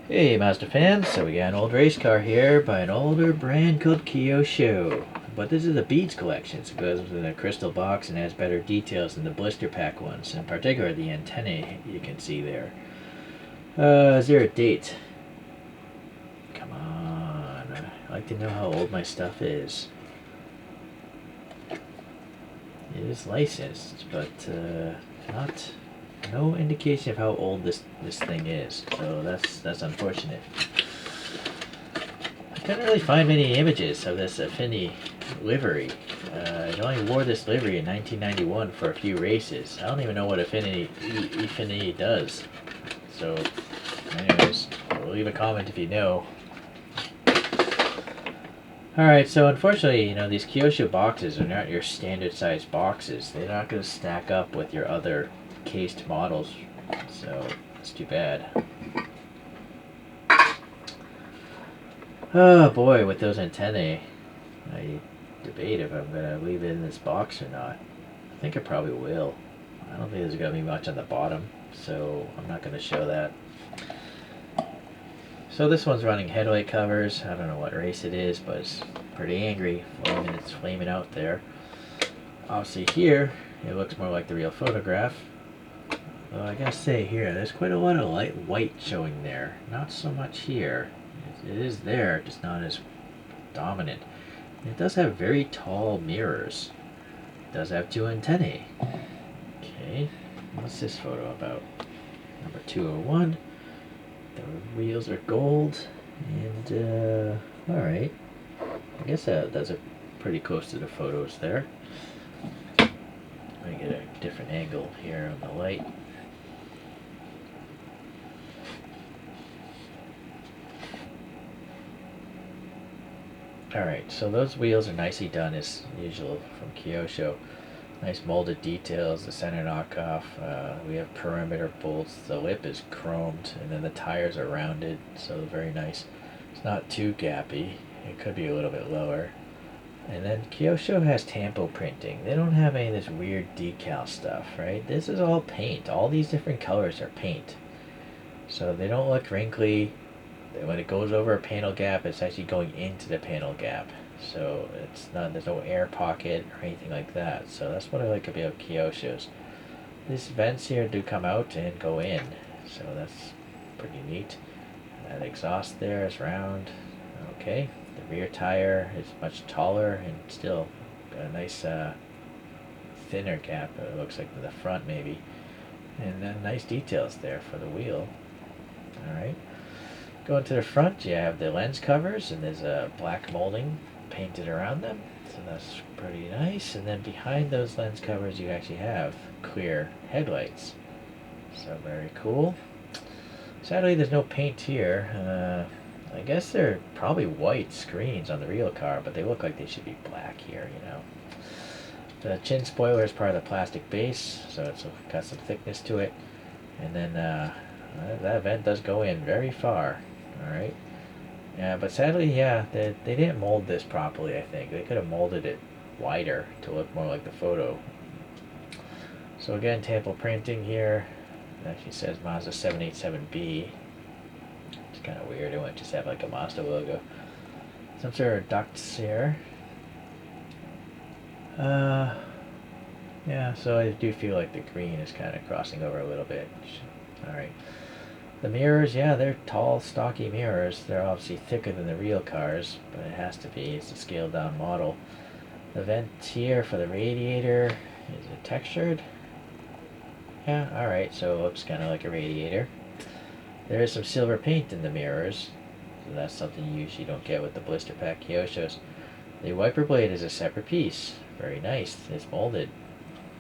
Hey Mazda fans, so we got an old race car here by an older brand called Kyosho. But this is a beads collection, so it goes in a crystal box and has better details than the blister pack ones. In particular, the antennae you can see there. Is there a date? Come on, I like to know how old my stuff is. It is licensed, but not no indication of how old this thing is. So that's unfortunate. I couldn't really find many images of this Efini livery. It only wore this livery in 1991 for a few races. I don't even know what Efini does. So, anyways, leave a comment if you know. Alright, so unfortunately, these Kyosho boxes are not your standard size boxes. They're not going to stack up with your other cased models. So, it's too bad. Oh boy, with those antennae, I debate if I'm going to leave it in this box or not. I think I probably will. I don't think there's going to be much on the bottom, so I'm not going to show that. So this one's running headlight covers. I don't know what race it is, but it's pretty angry. It's flaming out there. Obviously here, it looks more like the real photograph. Well, I gotta say here, there's quite a lot of light white showing there. Not so much here. It is there, just not as dominant. It does have very tall mirrors. It does have two antennae. Okay, what's this photo about? Number 201. The wheels are gold, and alright. I guess that's a pretty close to the photos there. Let me get a different angle here on the light. Alright, so those wheels are nicely done as usual from Kyosho. Nice molded details, the center knockoff. We have perimeter bolts. The lip is chromed, and then the tires are rounded, so very nice. It's not too gappy. It could be a little bit lower. And then Kyosho has tampo printing. They don't have any of this weird decal stuff, right? This is all paint. All these different colors are paint. So they don't look wrinkly. When it goes over a panel gap, it's actually going into the panel gap. So there's no air pocket or anything like that. So that's what I like about Kyosho's. These vents here do come out and go in. So that's pretty neat. That exhaust there is round. Okay. The rear tire is much taller and still got a nice thinner gap. It looks like to the front maybe. And then nice details there for the wheel. Alright. Going to the front, you have the lens covers, and there's a black molding painted around them, so that's pretty nice. And then behind those lens covers you actually have clear headlights, so very cool. Sadly there's no paint here. I guess they're probably white screens on the real car, but they look like they should be black here. The chin spoiler is part of the plastic base, so it's got some thickness to it. And then that vent does go in very far. Alright. Yeah, but sadly, yeah, they didn't mold this properly, I think. They could have molded it wider to look more like the photo. So again, tampo printing here. It actually says Mazda 787B. It's kind of weird. It wouldn't just have like a Mazda logo. Some sort of ducts here. Yeah, so I do feel like the green is kind of crossing over a little bit. Alright. The mirrors, yeah, they're tall, stocky mirrors. They're obviously thicker than the real cars, but it has to be. It's a scaled down model. The vent here for the radiator, is it textured? Yeah, alright, so it looks kind of like a radiator. There is some silver paint in the mirrors, so that's something you usually don't get with the blister pack Kyoshos. The wiper blade is a separate piece. Very nice. It's molded.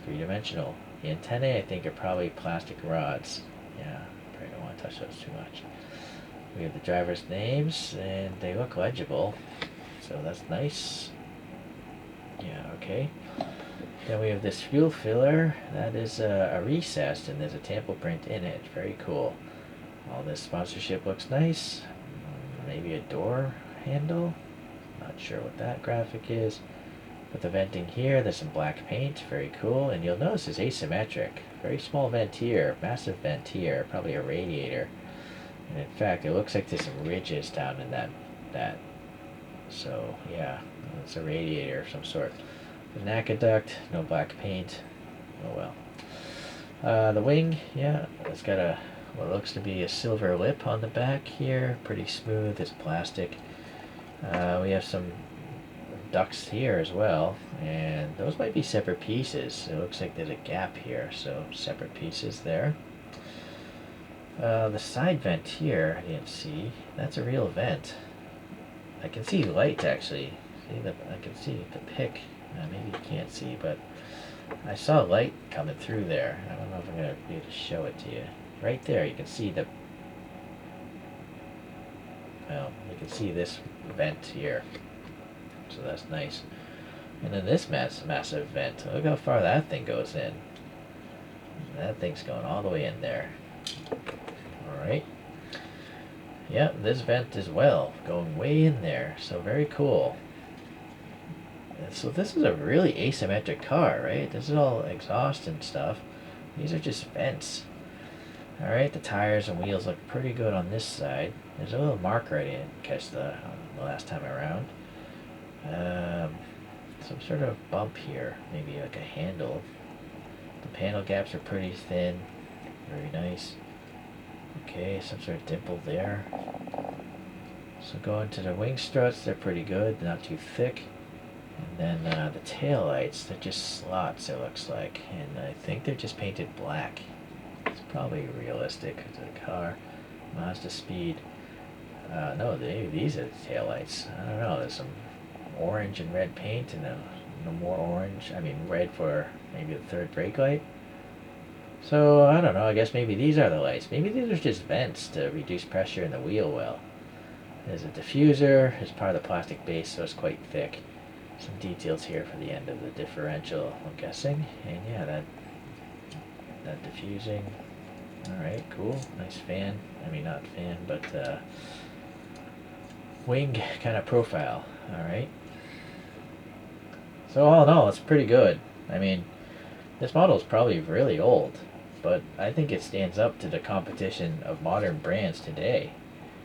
Three-dimensional. The antennae, I think, are probably plastic rods. Yeah. I don't want to touch those too much. We have the driver's names, and they look legible, so that's nice. Yeah, okay. Then we have this fuel filler. That is a recessed, and there's a tampo print in it. Very cool. All this sponsorship looks nice. Maybe a door handle. Not sure what that graphic is. But the venting here, there's some black paint. Very cool. And you'll notice it's asymmetric. Very small vent here, massive vent here, probably a radiator. And in fact, it looks like there's some ridges down in that. So yeah, it's a radiator of some sort. An aqueduct, no black paint. Oh well. The wing, yeah, it's got a what looks to be a silver lip on the back here. Pretty smooth. It's plastic. We have some ducts here as well, and those might be separate pieces. It looks like there's a gap here, so separate pieces there. The side vent here, I didn't see. That's a real vent. I can see light actually. I can see the pick. Maybe you can't see, but I saw light coming through there. I don't know if I'm gonna be able to show it to you. Right there, you can see the. Well, you can see this vent here, so that's nice. And then this massive vent. Look how far that thing goes in. That thing's going all the way in there. All right. Yeah, this vent as well, going way in there. So very cool. And so this is a really asymmetric car, right? This is all exhaust and stuff. These are just vents. All right, the tires and wheels look pretty good on this side. There's a little marker I didn't catch the last time around. Some sort of bump here, maybe like a handle. The panel gaps are pretty thin. Very nice. Okay, some sort of dimple there. So going to the wing struts, they're pretty good, not too thick. And then the tail lights, they're just slots, it looks like. And I think they're just painted black. It's probably realistic to the car. Mazda Speed. No, these are the tail lights. I don't know, there's some orange and red paint and no more orange. I mean red for maybe the third brake light. So I don't know, I guess maybe these are the lights. Maybe these are just vents to reduce pressure in the wheel well. There's a diffuser, it's part of the plastic base, so it's quite thick. Some details here for the end of the differential, I'm guessing. And yeah, that diffusing. Alright, cool. Nice fan. I mean not fan, but wing kind of profile. Alright. So all in all, it's pretty good. I mean, this model is probably really old, but I think it stands up to the competition of modern brands today.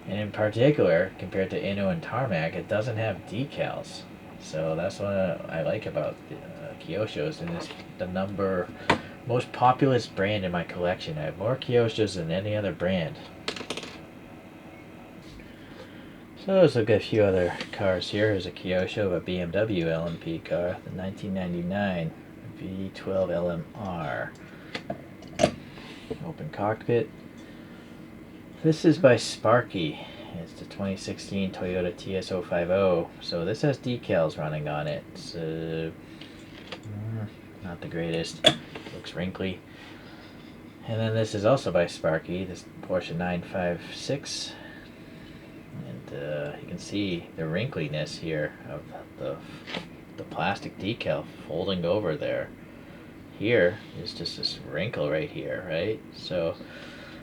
And in particular, compared to Inno and Tarmac, it doesn't have decals. So that's what I like about the Kyoshos, and it's the most populous brand in my collection. I have more Kyoshos than any other brand. So let's look at a few other cars here. Here's a Kyosho, a BMW LMP car, the 1999 V12 LMR. Open cockpit. This is by Sparky. It's the 2016 Toyota TS050. So this has decals running on it. It's not the greatest. Looks wrinkly. And then this is also by Sparky, this Porsche 956. And you can see the wrinkliness here of the plastic decal folding over there. Here is just this wrinkle right here, right? So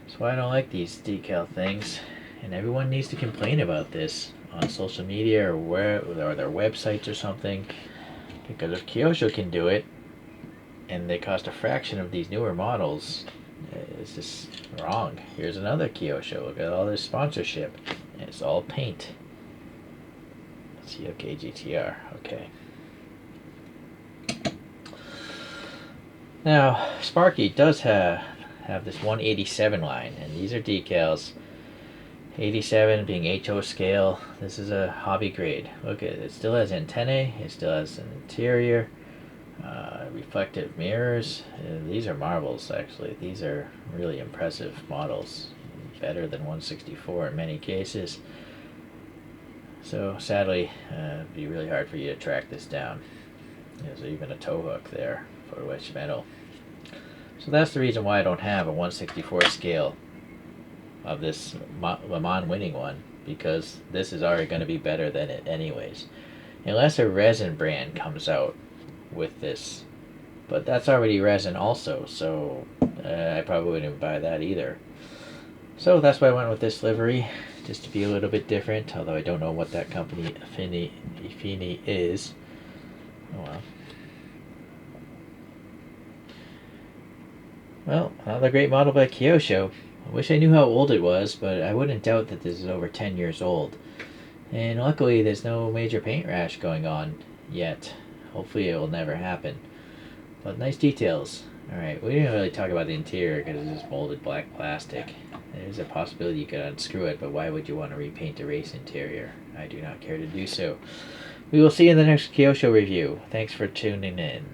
that's why I don't like these decal things. And everyone needs to complain about this on social media or their websites or something. Because if Kyosho can do it, and they cost a fraction of these newer models, it's just wrong. Here's another Kyosho. Look at all this sponsorship. And it's all paint. Let's see, okay, GTR. Okay. Now, Sparky does have this 187 line, and these are decals. 87 being HO scale. This is a hobby grade. Look at it. It still has antennae. It still has an interior. Reflective mirrors. These are marbles, actually. These are really impressive models. Better than 164 in many cases. So sadly, it'd be really hard for you to track this down. There's even a tow hook there for wedge metal. So that's the reason why I don't have a 164 scale of this Le Mans winning one, because this is already going to be better than it anyways. Unless a resin brand comes out with this. But that's already resin also, so I probably wouldn't buy that either. So that's why I went with this livery, just to be a little bit different, although I don't know what that company Efini is. Oh well. Well, another great model by Kyosho. I wish I knew how old it was, but I wouldn't doubt that this is over 10 years old. And luckily, there's no major paint rash going on yet. Hopefully, it will never happen. But nice details. Alright, we didn't really talk about the interior because it's just molded black plastic. There's a possibility you could unscrew it, but why would you want to repaint the race interior? I do not care to do so. We will see you in the next Kyosho review. Thanks for tuning in.